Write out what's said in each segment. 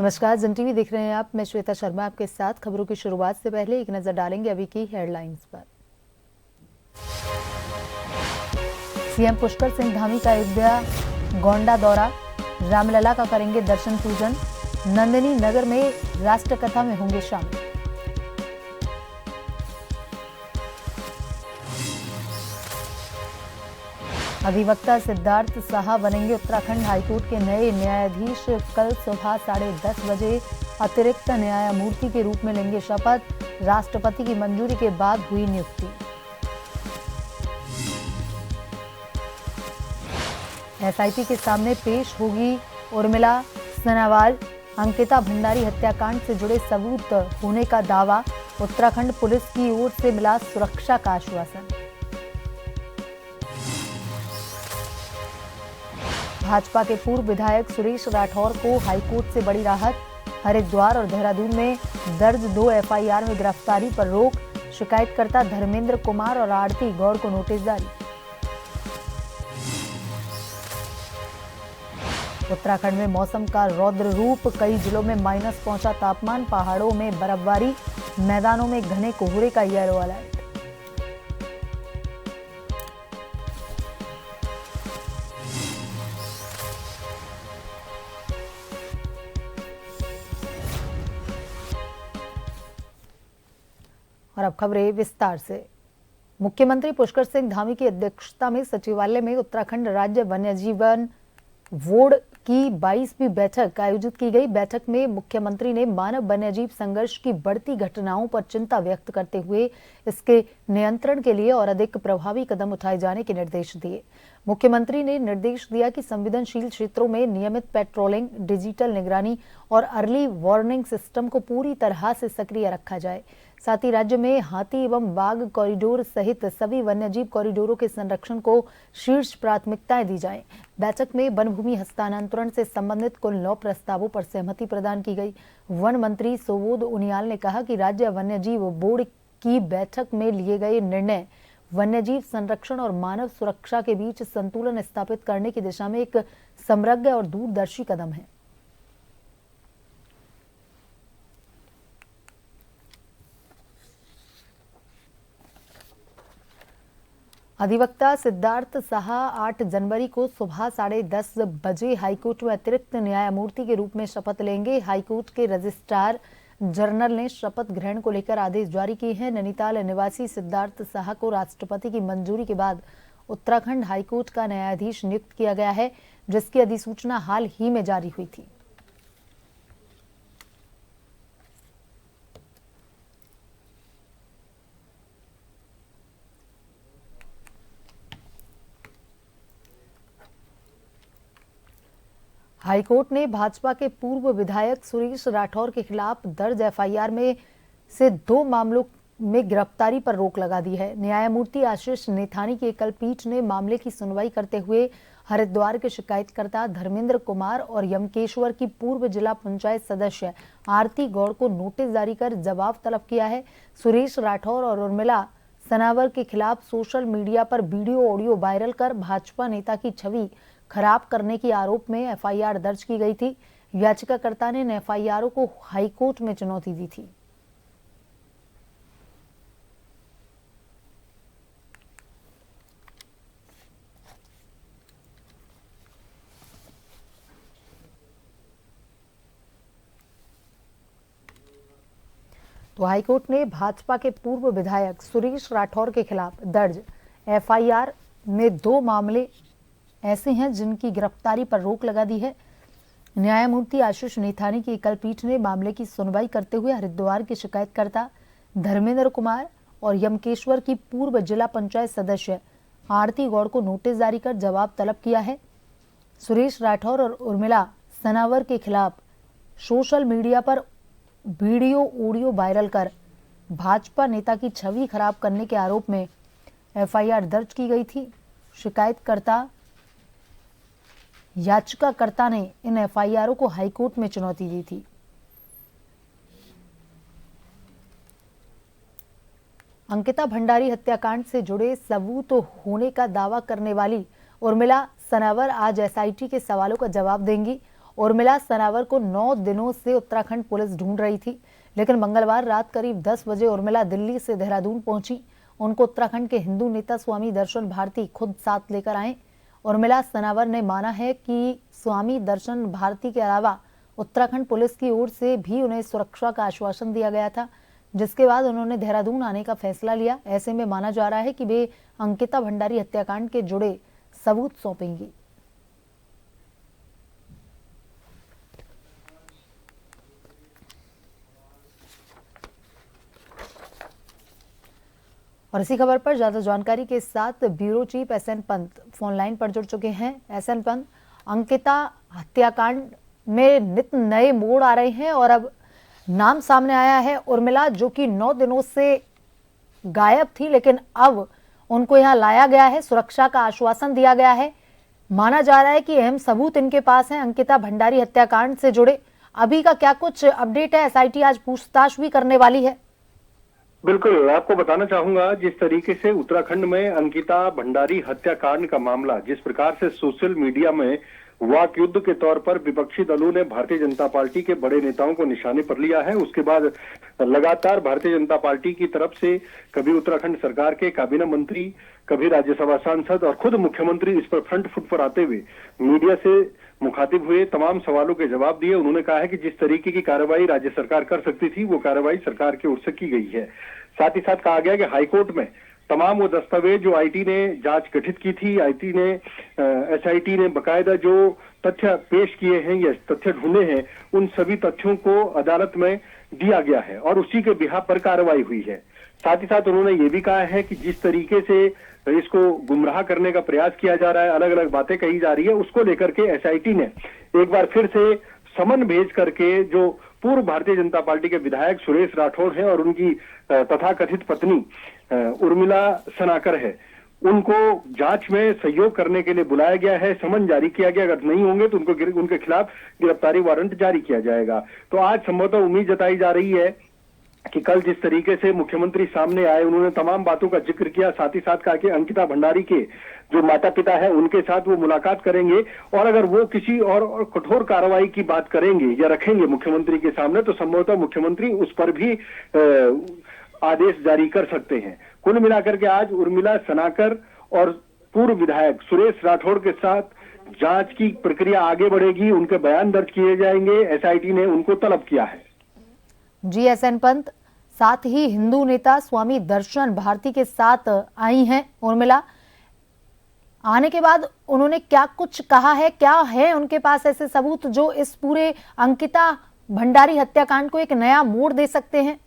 नमस्कार, जन टीवी देख रहे हैं आप। मैं श्वेता शर्मा आपके साथ। खबरों की शुरुआत से पहले एक नजर डालेंगे अभी की हेडलाइंस पर। सीएम पुष्कर सिंह धामी का अयोध्या गोंडा दौरा, रामलला का करेंगे दर्शन पूजन। नंदिनी नगर में राष्ट्रकथा में होंगे शामिल। अधिवक्ता सिद्धार्थ साहा बनेंगे उत्तराखंड हाईकोर्ट के नए न्यायाधीश। कल सुबह 10:30 बजे अतिरिक्त न्यायमूर्ति के रूप में लेंगे शपथ। राष्ट्रपति की मंजूरी के बाद हुई नियुक्ति। एसआईटी के सामने पेश होगी उर्मिला सनावाल। अंकिता भंडारी हत्याकांड से जुड़े सबूत होने का दावा। उत्तराखंड पुलिस की ओर से मिला सुरक्षा का आश्वासन। भाजपा के पूर्व विधायक सुरेश राठौर को हाईकोर्ट से बड़ी राहत। हरिद्वार और देहरादून में दर्ज 2 एफआईआर में गिरफ्तारी पर रोक। शिकायतकर्ता धर्मेंद्र कुमार और आरती गौड़ को नोटिस जारी। उत्तराखंड में मौसम का रौद्र रूप, कई जिलों में माइनस पहुंचा तापमान। पहाड़ों में बर्फबारी, मैदानों में घने कोहरे का येलो अलर्ट। और अब खबरें विस्तार से। मुख्यमंत्री पुष्कर सिंह धामी की अध्यक्षता में सचिवालय में उत्तराखंड राज्य वन्यजीवन बोर्ड की 22वीं बैठक आयोजित की गई। बैठक में मुख्यमंत्री ने मानव वन्यजीव संघर्ष की बढ़ती घटनाओं पर चिंता व्यक्त करते हुए इसके नियंत्रण के लिए और अधिक प्रभावी कदम उठाए जाने के निर्देश दिए। मुख्यमंत्री ने निर्देश दिया कि संवेदनशील क्षेत्रों में नियमित पेट्रोलिंग, डिजिटल निगरानी और अर्ली वार्निंग सिस्टम को पूरी तरह से सक्रिय रखा जाए। साथ ही राज्य में हाथी एवं बाघ कॉरिडोर सहित सभी वन्यजीव कॉरिडोरों के संरक्षण को शीर्ष प्राथमिकताएं दी जाएं। बैठक में वन भूमि हस्तांतरण से संबंधित कुल 9 प्रस्तावों पर सहमति प्रदान की गई। वन मंत्री सुबोध उनियाल ने कहा कि राज्य वन्यजीव बोर्ड की बैठक में लिए गए निर्णय वन्यजीव संरक्षण और मानव सुरक्षा के बीच संतुलन स्थापित करने की दिशा में एक समग्र और दूरदर्शी कदम है। अधिवक्ता सिद्धार्थ साहा 8 जनवरी को सुबह 10:30 बजे हाईकोर्ट में अतिरिक्त न्यायमूर्ति के रूप में शपथ लेंगे। हाईकोर्ट के रजिस्ट्रार जनरल ने शपथ ग्रहण को लेकर आदेश जारी किए हैं। नैनीताल निवासी सिद्धार्थ साहा को राष्ट्रपति की मंजूरी के बाद उत्तराखंड हाईकोर्ट का न्यायाधीश नियुक्त किया गया है, जिसकी अधिसूचना हाल ही में जारी हुई थी। हाईकोर्ट ने भाजपा के पूर्व विधायक सुरेश राठौर के खिलाफ दर्ज एफआईआर में से 2 मामलों में गिरफ्तारी पर रोक लगा दी है। न्यायमूर्ति आशीष नेथानी की एकल पीठ ने मामले की सुनवाई करते हुए हरिद्वार के शिकायतकर्ता धर्मेंद्र कुमार और यमकेश्वर की पूर्व जिला पंचायत सदस्य आरती गौड़ को नोटिस जारी कर जवाब तलब किया है। सुरेश राठौर और उर्मिला सनावर के खिलाफ सोशल मीडिया पर वीडियो ऑडियो वायरल कर भाजपा नेता की छवि खराब करने के आरोप में एफआईआर दर्ज की गई थी। याचिकाकर्ता ने इन एफआईआरों को हाईकोर्ट में चुनौती दी थी। तो हाईकोर्ट ने भाजपा के पूर्व विधायक सुरेश राठौर के खिलाफ दर्ज एफआईआर में 2 मामले ऐसे हैं जिनकी गिरफ्तारी पर रोक लगा दी है। न्यायमूर्ति आशीष नेथानी की एकल पीठ ने मामले की सुनवाई करते हुए हरिद्वार के शिकायतकर्ता धर्मेंद्र कुमार और यमकेश्वर की पूर्व जिला पंचायत सदस्य आरती गौड़ को नोटिस जारी कर जवाब तलब किया है। सुरेश राठौर और उर्मिला सनावर के खिलाफ सोशल मीडिया पर वीडियो ऑडियो वायरल कर भाजपा नेता की छवि खराब करने के आरोप में एफआईआर दर्ज की गई थी। याचिकाकर्ता ने इन एफआईआरों को हाईकोर्ट में चुनौती दी थी। अंकिता भंडारी हत्याकांड से जुड़े सबूत होने का दावा करने वाली उर्मिला सनावर आज एसआईटी के सवालों का जवाब देंगी उर्मिला सनावर को 9 दिनों से उत्तराखंड पुलिस ढूंढ रही थी, लेकिन मंगलवार रात करीब 10 बजे उर्मिला दिल्ली से देहरादून पहुंची। उनको उत्तराखंड के हिंदू नेता स्वामी दर्शन भारती खुद साथ लेकर आए। उर्मिला सनावर ने माना है कि स्वामी दर्शन भारती के अलावा उत्तराखंड पुलिस की ओर से भी उन्हें सुरक्षा का आश्वासन दिया गया था, जिसके बाद उन्होंने देहरादून आने का फैसला लिया। ऐसे में माना जा रहा है कि वे अंकिता भंडारी हत्याकांड के जुड़े सबूत सौंपेंगी। और इसी खबर पर ज्यादा जानकारी के साथ bureau chief SN Pant phone line पर जुड़ चुके हैं। एसएन पंत, अंकिता हत्याकांड में नित नए मोड़ आ रहे हैं और अब नाम सामने आया है उर्मिला, जो कि 9 दिनों से गायब थी, लेकिन अब उनको यहां लाया गया है, सुरक्षा का आश्वासन दिया गया है। माना जा रहा है कि अहम सबूत इनके पास हैं अंकिता भंडारी हत्याकांड से जुड़े। अभी का क्या कुछ अपडेट है? एसआईटी आज पूछताछ भी करने वाली है। बिल्कुल, आपको बताना चाहूंगा, जिस तरीके से उत्तराखंड में अंकिता भंडारी हत्याकांड का मामला जिस प्रकार से सोशल मीडिया में वाक युद्ध के तौर पर विपक्षी दलों ने भारतीय जनता पार्टी के बड़े नेताओं को निशाने पर लिया है, उसके बाद लगातार भारतीय जनता पार्टी की तरफ से कभी उत्तराखंड सरकार के काबीना मंत्री, कभी राज्यसभा सांसद और खुद मुख्यमंत्री इस पर फ्रंट फुट पर आते हुए मीडिया से मुखातिब हुए, तमाम सवालों के जवाब दिए। उन्होंने कहा है कि जिस तरीके की कार्रवाई राज्य सरकार कर सकती थी, वो कार्रवाई सरकार की ओर से की गई है। साथ ही साथ कहा गया कि हाईकोर्ट में तमाम वो दस्तावेज जो आईटी ने जांच गठित की थी, एसआईटी ने बकायदा जो तथ्य पेश किए हैं या तथ्य ढूंढे हैं, उन सभी तथ्यों को अदालत में दिया गया है और उसी के बिहाफ पर कार्रवाई हुई है। साथ ही साथ उन्होंने ये भी कहा है कि जिस तरीके से इसको गुमराह करने का प्रयास किया जा रहा है, अलग अलग बातें कही जा रही है, उसको लेकर के एसआईटी ने एक बार फिर से समन भेज करके जो पूर्व भारतीय जनता पार्टी के विधायक सुरेश राठौड़ हैं और उनकी तथाकथित पत्नी उर्मिला सनाकर है, उनको जांच में सहयोग करने के लिए बुलाया गया है, समन जारी किया गया। अगर नहीं होंगे तो उनके खिलाफ गिरफ्तारी वारंट जारी किया जाएगा। तो आज संभवतः उम्मीद जताई जा रही है कि कल जिस तरीके से मुख्यमंत्री सामने आए, उन्होंने तमाम बातों का जिक्र किया, साथ ही साथ कहा कि अंकिता भंडारी के जो माता पिता है उनके साथ वो मुलाकात करेंगे और अगर वो किसी और कठोर कार्रवाई की बात करेंगे या रखेंगे मुख्यमंत्री के सामने, तो संभवतः मुख्यमंत्री उस पर भी आदेश जारी कर सकते हैं। कुल मिलाकर के आज उर्मिला सनाकर और पूर्व विधायक सुरेश राठौड़ के साथ जांच की प्रक्रिया आगे बढ़ेगी, उनके बयान दर्ज किए जाएंगे। एसआईटी ने उनको तलब किया है। जी एसएन पंत, साथ ही हिंदू नेता स्वामी दर्शन भारती के साथ आई हैं उर्मिला। आने के बाद उन्होंने क्या कुछ कहा है, क्या है उनके पास ऐसे सबूत जो इस पूरे अंकिता भंडारी हत्याकांड को एक नया मोड़ दे सकते हैं?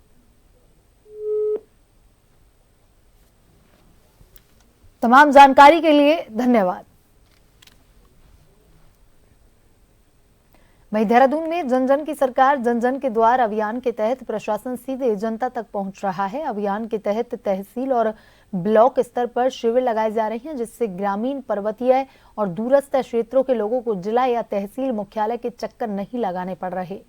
तमाम जानकारी के लिए धन्यवाद। वहीं देहरादून में जन जन की सरकार जन जन के द्वार अभियान के तहत प्रशासन सीधे जनता तक पहुंच रहा है। अभियान के तहत तहसील और ब्लॉक स्तर पर शिविर लगाए जा रहे हैं, जिससे ग्रामीण, पर्वतीय और दूरस्थ क्षेत्रों के लोगों को जिला या तहसील मुख्यालय के चक्कर नहीं लगाने पड़ रहे।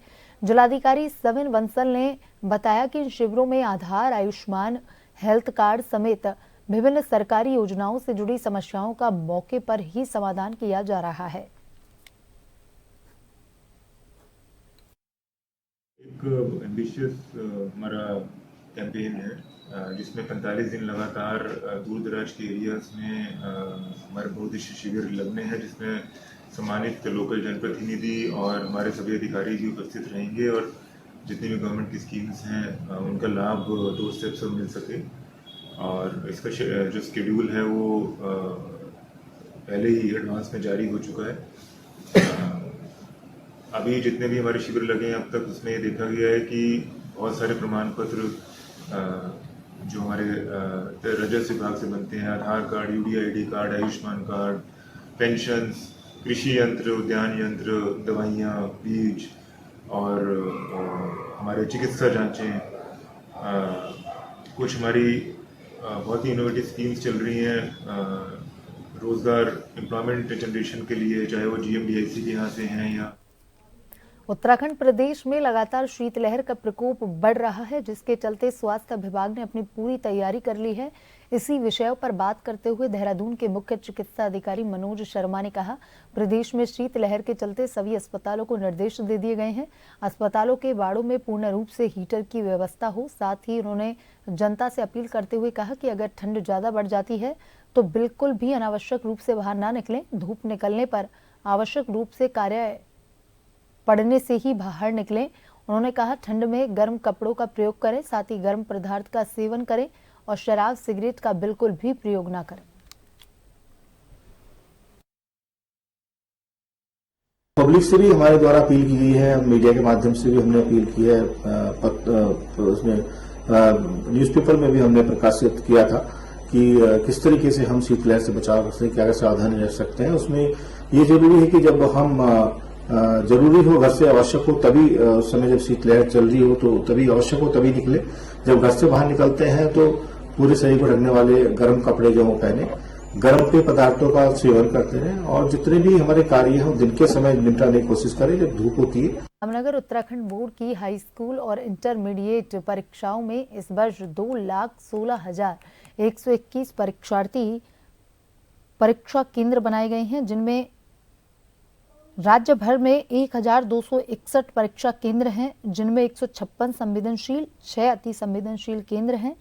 जिलाधिकारी सविन बंसल ने बताया कि इन शिविरों में आधार, आयुष्मान हेल्थ कार्ड समेत विभिन्न सरकारी योजनाओं से जुड़ी समस्याओं का मौके पर ही समाधान किया जा रहा है। एक एम्बिशियस हमारा कैंपेन है जिसमें 45 दिन लगातार दूर दराज के एरियाज में हमारे बहुउद्देशीय शिविर लगने हैं, जिसमें सम्मानित लोकल जनप्रतिनिधि और हमारे सभी अधिकारी भी उपस्थित रहेंगे और जितनी भी गवर्नमेंट की स्कीम्स हैं उनका लाभ 2 स्टेप से मिल सके। और इसका जो शेड्यूल है वो पहले ही एडवांस में जारी हो चुका है। अभी जितने भी हमारे शिविर लगे हैं अब तक, उसमें ये देखा गया है कि बहुत सारे प्रमाण पत्र जो हमारे राजस्व विभाग से बनते हैं, Aadhaar card, UDID card, Ayushman card, pensions, कृषि यंत्र, उद्यान यंत्र, दवाइयाँ, बीज और हमारे चिकित्सा जांचें, कुछ हमारी बहुत ही इनोवेटिव स्कीम्स चल रही हैं रोजगार एम्प्लॉयमेंट जनरेशन के लिए, चाहे वो जीएमडीआईसी के यहाँ से हैं या। उत्तराखंड प्रदेश में लगातार शीतलहर का प्रकोप बढ़ रहा है, जिसके चलते स्वास्थ्य विभाग ने अपनी पूरी तैयारी कर ली है। इसी विषयों पर बात करते हुए देहरादून के मुख्य चिकित्सा अधिकारी मनोज शर्मा ने कहा, प्रदेश में शीतलहर के चलते सभी अस्पतालों को निर्देश दे दिए गए हैं। अस्पतालों के वार्डों में पूर्ण रूप से हीटर की व्यवस्था हो। साथ ही उन्होंने जनता से अपील करते हुए कहा कि अगर ठंड ज्यादा बढ़ जाती है तो बिल्कुल भी अनावश्यक रूप से बाहर ना निकलें। धूप निकलने पर आवश्यक रूप से कार्य पड़ने से ही बाहर निकलें। उन्होंने कहा, ठंड में गर्म कपड़ों का प्रयोग करें, साथ ही गर्म पदार्थ का सेवन करें और शराब सिगरेट का बिल्कुल भी प्रयोग ना करें। पब्लिक से भी हमारे द्वारा अपील की गई है, मीडिया के माध्यम से भी हमने अपील की है, उसमें न्यूज़पेपर में भी हमने प्रकाशित किया था कि किस तरीके से हम शीतलहर से बचाव कर सकते हैं, क्या क्या सावधानी रख सकते हैं। उसमें ये जरूरी है कि जब हम जरूरी हो, घर से आवश्यक हो तभी, उस समय जब शीतलहर चल रही हो तो तभी आवश्यक हो तभी निकले। जब घर से बाहर निकलते हैं तो पूरे शरीर को ढकने वाले गर्म कपड़े जो वो पहने, गर्म पेय पदार्थों का सेवन करते हैं और जितने भी हमारे कार्य हैं दिन के समय निपटाने की कोशिश करें जब धूप होती है। जामनगर उत्तराखंड बोर्ड की हाई स्कूल और इंटरमीडिएट परीक्षाओं में इस वर्ष 2,16,121 परीक्षार्थी परीक्षा केंद्र बनाए गए हैं, जिनमें राज्य भर में 1,261 परीक्षा केंद्र हैं, जिनमें 156 संवेदनशील, 6 अति संवेदनशील केंद्र हैं।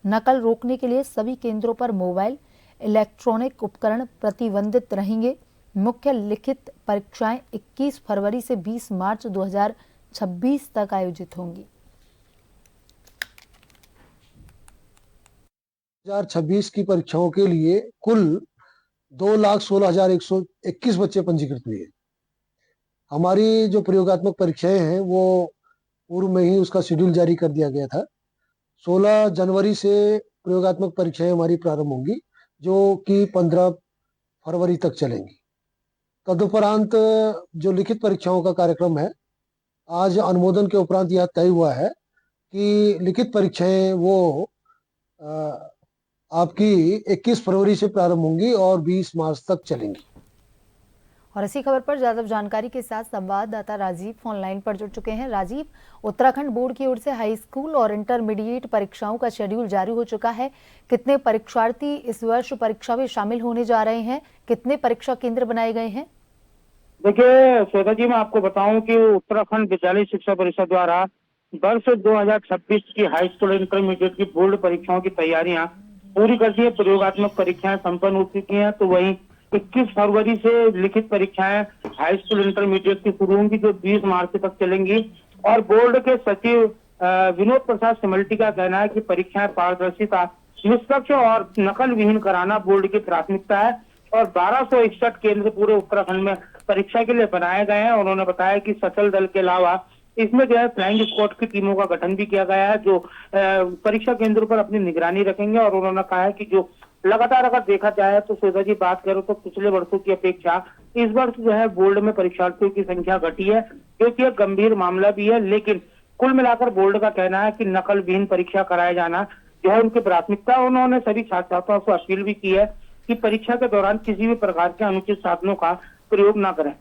नकल रोकने के लिए सभी केंद्रों पर मोबाइल, इलेक्ट्रॉनिक उपकरण प्रतिबंधित रहेंगे। मुख्य लिखित परीक्षाएं 21 फरवरी से 20 मार्च 2026 तक आयोजित होंगी। 2026 की परीक्षाओं के लिए कुल 2,16,121 बच्चे पंजीकृत हुए। हमारी जो प्रयोगात्मक परीक्षाएं हैं वो पूर्व में ही उसका शेड्यूल जारी कर दिया गया था। 16 जनवरी से प्रयोगात्मक परीक्षाएं हमारी प्रारंभ होंगी, जो कि 15 फरवरी तक चलेंगी। तदुपरांत जो लिखित परीक्षाओं का कार्यक्रम है, आज अनुमोदन के उपरांत यह तय हुआ है कि लिखित परीक्षाएं वो आपकी 21 फरवरी से प्रारंभ होंगी और 20 मार्च तक चलेंगी। और इसी खबर पर ज्यादा जानकारी के साथ संवाददाता राजीव फोन लाइन पर जुड़ चुके हैं। राजीव, उत्तराखंड बोर्ड की ओर से हाई स्कूल और इंटरमीडिएट परीक्षाओं का शेड्यूल जारी हो चुका है। कितने परीक्षार्थी इस वर्ष परीक्षा में शामिल होने जा रहे हैं? कितने परीक्षा केंद्र बनाए गए हैं? देखिए श्वेता जी, मैं आपको बताऊं कि उत्तराखंड विद्यालय शिक्षा परिषद द्वारा वर्ष 2026 की हाई स्कूल इंटरमीडिएट की बोर्ड परीक्षाओं की तैयारियां पूरी कर दी है। प्रयोगात्मक परीक्षाएं संपन्न हो चुकी हैं, तो वहीं 21 फरवरी से लिखित परीक्षाएं हाई स्कूल इंटरमीडिएट की शुरू होंगी, जो 20 मार्च तक चलेंगी। और बोर्ड के सचिव विनोद प्रसाद सिमल्टी का कहना है कि परीक्षाएं पारदर्शिता, निष्पक्ष और नकल विहीन कराना बोर्ड की प्राथमिकता है। और 1261 केंद्र पूरे उत्तराखंड में परीक्षा के लिए बनाए गए हैं। उन्होंने बताया कि सचल दल के अलावा इसमें जो है फ्लाइंग स्क्वाड की टीमों का गठन भी किया गया है, जो परीक्षा केंद्रों पर अपनी निगरानी रखेंगे। और उन्होंने कहा है कि जो लगातार अगर देखा जाए तो श्वेता जी बात करो तो पिछले वर्षों की अपेक्षा इस वर्ष जो है बोर्ड में परीक्षार्थियों की संख्या घटी है, क्योंकि एक गंभीर मामला भी है। लेकिन कुल मिलाकर बोर्ड का कहना है कि नकल विहीन परीक्षा कराया जाना जो है उनकी प्राथमिकता। उन्होंने सभी छात्र छात्राओं को अपील भी की है कि परीक्षा के दौरान किसी भी प्रकार के अनुचित साधनों का प्रयोग न करें।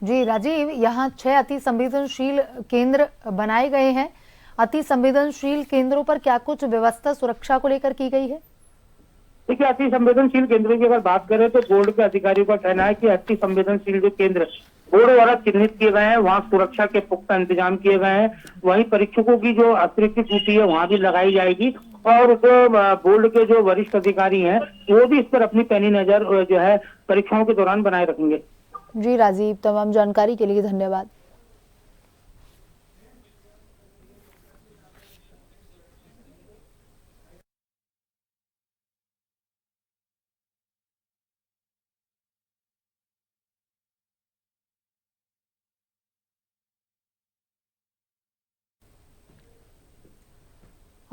जी राजीव, यहाँ 6 अति संवेदनशील केंद्र बनाए गए हैं। अति संवेदनशील केंद्रों पर क्या कुछ व्यवस्था सुरक्षा को लेकर की गई है? देखिए, अति संवेदनशील केंद्रों की अगर बात करें तो बोर्ड के अधिकारियों का कहना है कि अति संवेदनशील जो केंद्र बोर्ड द्वारा चिन्हित किए गए हैं, वहाँ सुरक्षा के पुख्ता इंतजाम किए गए हैं। वहीं परीक्षकों की जो अतिरिक्त ड्यूटी है वहाँ भी लगाई जाएगी और जो बोर्ड के जो वरिष्ठ अधिकारी हैं वो भी इस पर अपनी पैनी नजर जो है परीक्षाओं के दौरान बनाए रखेंगे। जी राजीव, तमाम जानकारी के लिए धन्यवाद।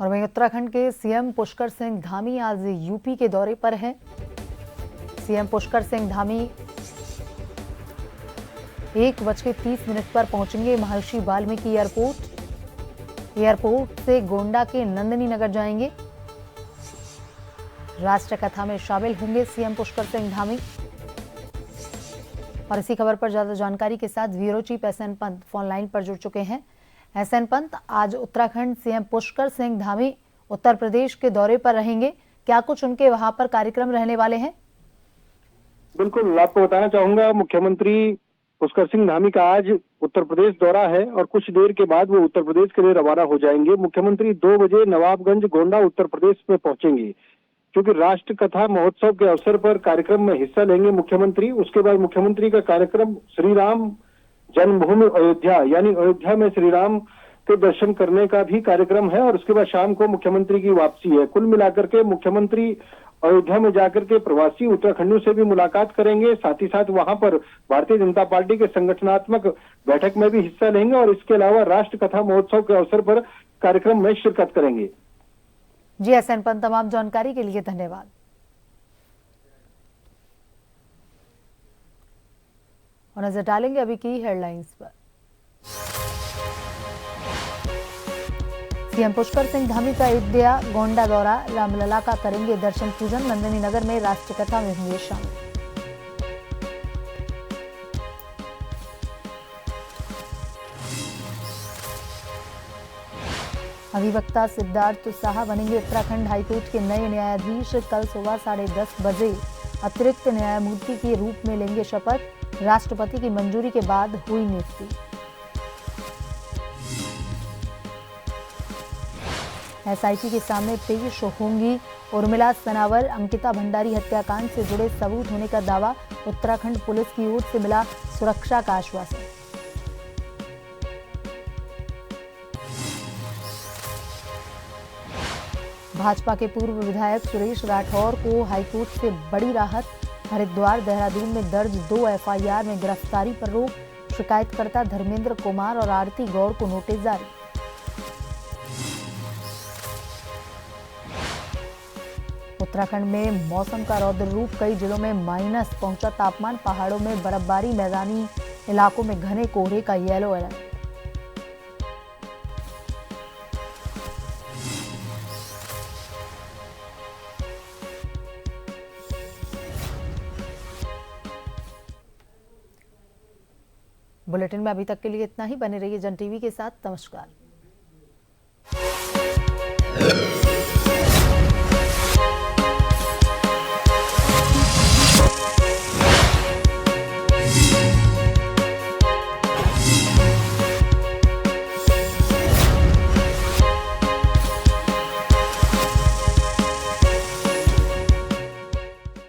और वहीं उत्तराखंड के सीएम पुष्कर सिंह धामी आज यूपी के दौरे पर हैं। सीएम पुष्कर सिंह धामी 1:30 पर पहुंचेंगे महर्षि वाल्मीकि एयरपोर्ट से गोंडा के नंदनी नगर जाएंगे। राष्ट्र कथा में शामिल होंगे सीएम पुष्कर सिंह धामी। और इसी खबर पर ज्यादा जानकारी के साथ bureau chief SN Pant phone line पर जुड़ चुके हैं। एसएन पंत, आज उत्तराखंड सीएम पुष्कर सिंह धामी उत्तर प्रदेश के दौरे पर रहेंगे, क्या कुछ उनके वहां पर कार्यक्रम रहने वाले हैं? बिल्कुल, आपको बताना चाहूंगा, मुख्यमंत्री पुष्कर सिंह धामी का आज उत्तर प्रदेश दौरा है और कुछ देर के बाद वो उत्तर प्रदेश के लिए रवाना हो जाएंगे। मुख्यमंत्री 2 बजे नवाबगंज गोंडा उत्तर प्रदेश में पहुंचेंगे, क्योंकि राष्ट्र कथा महोत्सव के अवसर पर कार्यक्रम में हिस्सा लेंगे मुख्यमंत्री। उसके बाद मुख्यमंत्री का कार्यक्रम श्री राम जन्मभूमि अयोध्या, यानी अयोध्या में श्री राम के दर्शन करने का भी कार्यक्रम है और उसके बाद शाम को मुख्यमंत्री की वापसी है। कुल मिलाकर के मुख्यमंत्री अयोध्या में जाकर के प्रवासी उत्तराखंडियों से भी मुलाकात करेंगे, साथ ही साथ वहां पर भारतीय जनता पार्टी के संगठनात्मक बैठक में भी हिस्सा लेंगे और इसके अलावा राष्ट्र कथा महोत्सव के अवसर पर कार्यक्रम में शिरकत करेंगे। जी एसएन पंत, तमाम जानकारी के लिए धन्यवाद। और नजर डालेंगे अभी की हेडलाइंस पर। सीएम पुष्कर सिंह धामी का अयोध्या गोंडा दौरा, रामलला का करेंगे दर्शन पूजन, नंदिनी नगर में राष्ट्र कथा में होंगे शामिल। अधिवक्ता सिद्धार्थ साहा बनेंगे उत्तराखंड हाईकोर्ट के नए न्यायाधीश, कल सुबह 10:30 बजे अतिरिक्त न्यायमूर्ति के रूप में लेंगे शपथ, राष्ट्रपति की मंजूरी के बाद हुई नियुक्ति। एसआईटी के सामने पेश होंगी उर्मिला सनावर, अंकिता भंडारी हत्याकांड से जुड़े सबूत होने का दावा, उत्तराखंड पुलिस की ओर से मिला सुरक्षा का आश्वासन। भाजपा के पूर्व विधायक सुरेश राठौर को हाईकोर्ट से बड़ी राहत, हरिद्वार देहरादून में दर्ज 2 एफआईआर में गिरफ्तारी पर रोक, शिकायतकर्ता धर्मेंद्र कुमार और आरती गौर को नोटिस जारी। उत्तराखंड में मौसम का रौद्र रूप, कई जिलों में माइनस पहुंचा तापमान, पहाड़ों में बर्फबारी, मैदानी इलाकों में घने कोहरे का येलो अलर्ट। बुलेटिन में अभी तक के लिए इतना ही। बने रहिए जन टीवी के साथ। नमस्कार।